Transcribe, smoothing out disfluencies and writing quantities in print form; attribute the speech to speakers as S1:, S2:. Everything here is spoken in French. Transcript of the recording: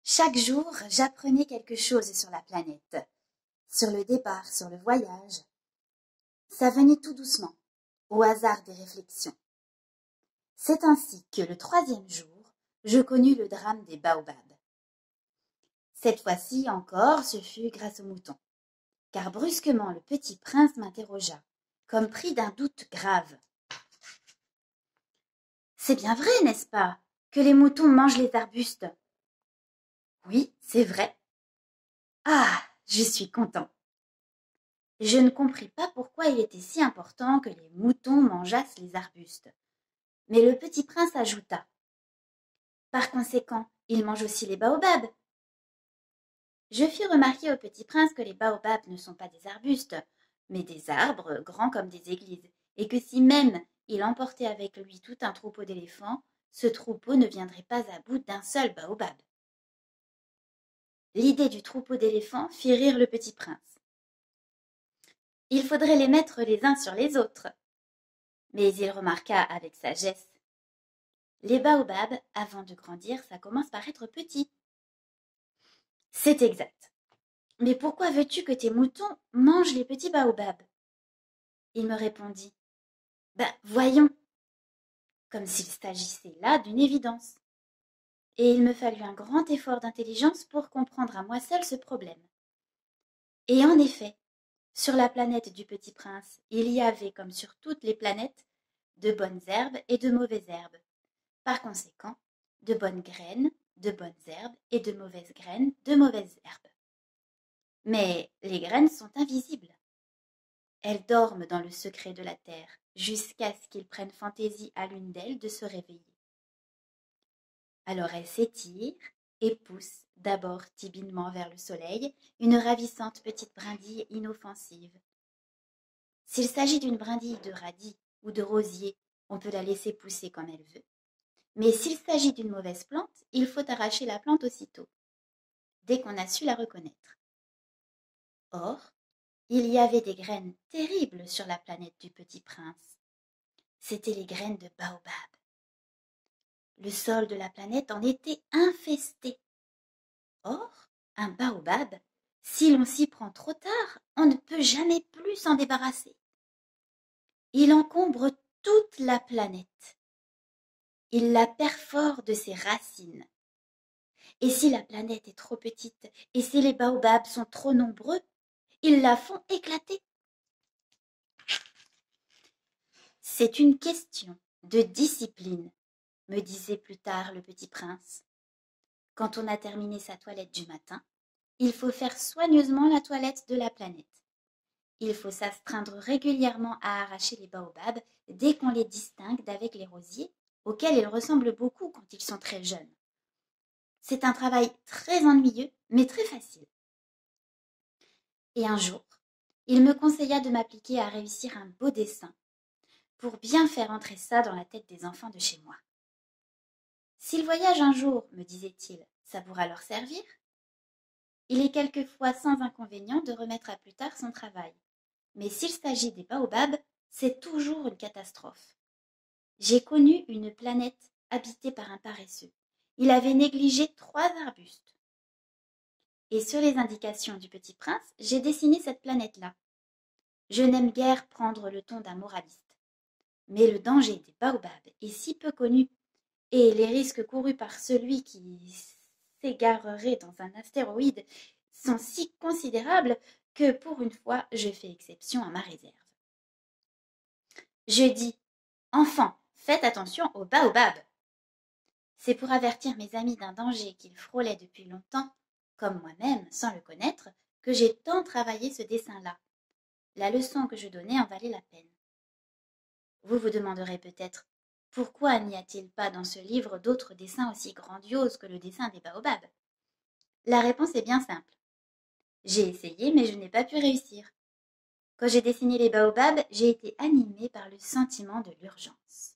S1: Chaque jour, j'apprenais quelque chose sur la planète, sur le départ, sur le voyage. Ça venait tout doucement, au hasard des réflexions. C'est ainsi que le troisième jour, je connus le drame des baobabs. Cette fois-ci encore, ce fut grâce aux moutons, car brusquement le petit prince m'interrogea, comme pris d'un doute grave. « C'est bien vrai, n'est-ce pas, que les moutons mangent les arbustes ?»« Oui, c'est vrai. »« Ah, je suis content. » Je ne compris pas pourquoi il était si important que les moutons mangeassent les arbustes. Mais le petit prince ajouta: « Par conséquent, ils mangent aussi les baobabs. » Je fis remarquer au petit prince que les baobabs ne sont pas des arbustes, mais des arbres grands comme des églises, et que si même il emportait avec lui tout un troupeau d'éléphants, ce troupeau ne viendrait pas à bout d'un seul baobab. L'idée du troupeau d'éléphants fit rire le petit prince. Il faudrait les mettre les uns sur les autres. Mais il remarqua avec sagesse: les baobabs, avant de grandir, ça commence par être petit. C'est exact. Mais pourquoi veux-tu que tes moutons mangent les petits baobabs? Il me répondit: ben, voyons, comme s'il s'agissait là d'une évidence. Et il me fallut un grand effort d'intelligence pour comprendre à moi seule ce problème. Et en effet, sur la planète du Petit Prince, il y avait, comme sur toutes les planètes, de bonnes herbes et de mauvaises herbes. Par conséquent, de bonnes graines, de bonnes herbes et de mauvaises graines, de mauvaises herbes. Mais les graines sont invisibles. Elles dorment dans le secret de la terre, jusqu'à ce qu'il prenne fantaisie à l'une d'elles de se réveiller. Alors elles s'étirent et poussent d'abord timidement vers le soleil une ravissante petite brindille inoffensive. S'il s'agit d'une brindille de radis ou de rosier, on peut la laisser pousser comme elle veut. Mais s'il s'agit d'une mauvaise plante, il faut arracher la plante aussitôt, dès qu'on a su la reconnaître. Or, il y avait des graines terribles sur la planète du Petit Prince. C'étaient les graines de baobab. Le sol de la planète en était infesté. Or, un baobab, si l'on s'y prend trop tard, on ne peut jamais plus s'en débarrasser. Il encombre toute la planète. Il la perfore de ses racines. Et si la planète est trop petite, et si les baobabs sont trop nombreux, ils la font éclater. C'est une question de discipline, me disait plus tard le petit prince. Quand on a terminé sa toilette du matin, il faut faire soigneusement la toilette de la planète. Il faut s'astreindre régulièrement à arracher les baobabs dès qu'on les distingue d'avec les rosiers, auxquels ils ressemblent beaucoup quand ils sont très jeunes. C'est un travail très ennuyeux, mais très facile. Et un jour, il me conseilla de m'appliquer à réussir un beau dessin pour bien faire entrer ça dans la tête des enfants de chez moi. S'ils voyagent un jour, me disait-il, ça pourra leur servir. Il est quelquefois sans inconvénient de remettre à plus tard son travail. Mais s'il s'agit des baobabs, c'est toujours une catastrophe. J'ai connu une planète habitée par un paresseux. Il avait négligé 3 arbustes. Et sur les indications du Petit Prince, j'ai dessiné cette planète-là. Je n'aime guère prendre le ton d'un moraliste. Mais le danger des baobabs est si peu connu, et les risques courus par celui qui s'égarerait dans un astéroïde sont si considérables que pour une fois je fais exception à ma réserve. Je dis: enfants, faites attention aux baobabs. C'est pour avertir mes amis d'un danger qu'ils frôlaient depuis longtemps, comme moi-même, sans le connaître, que j'ai tant travaillé ce dessin-là. La leçon que je donnais en valait la peine. Vous vous demanderez peut-être: pourquoi n'y a-t-il pas dans ce livre d'autres dessins aussi grandioses que le dessin des baobabs? La réponse est bien simple. J'ai essayé, mais je n'ai pas pu réussir. Quand j'ai dessiné les baobabs, j'ai été animée par le sentiment de l'urgence.